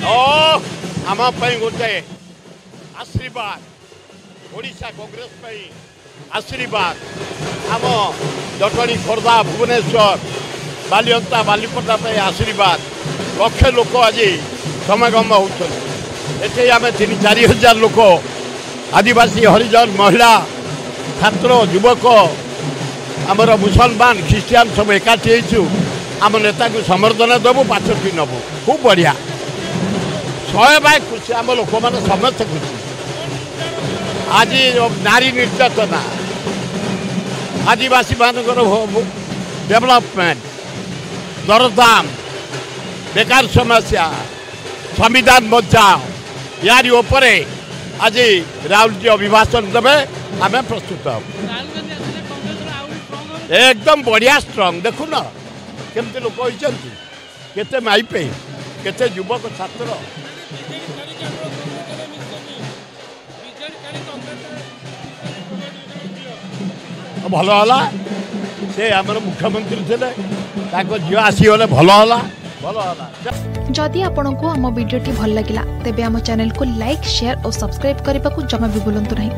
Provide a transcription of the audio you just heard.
ओ आम गोटे आशीर्वाद ओडिशा कांग्रेस आशीर्वाद आम जटणी खोर्धा भुवनेश्वर बालिअंता बालिपटा आशीर्वाद लक्ष लोक आज समागम होते आम 3-4 हजार लोक आदिवासी हरिजन महिला छात्र युवक आमर मुसलमान ख्रीस्टियान सब एकाठी आम नेता को समर्थन देवु 5टी नबू खूब बढ़िया 100 भाई खुशी आम लोक मैंने समस्त खुशी आज नारी निर्यातना आदिवासी मान डेवलपमेंट दरदाम बेकार समस्या संविधान बचाओ यारी उपरे आज राहुल जी अभिभाषण देवे आम प्रस्तुत एकदम बढ़िया स्ट्रंग देखु न केमती लोक होते माइपे केते युवक छात्र भल है से आमर मुख्यमंत्री थे झील आसीगले भल है। जदि आपंक आम भिडी भल लगा तेब आम चैनल को लाइक शेयर और सब्सक्राइब करने को जमा भी भूलु नहीं।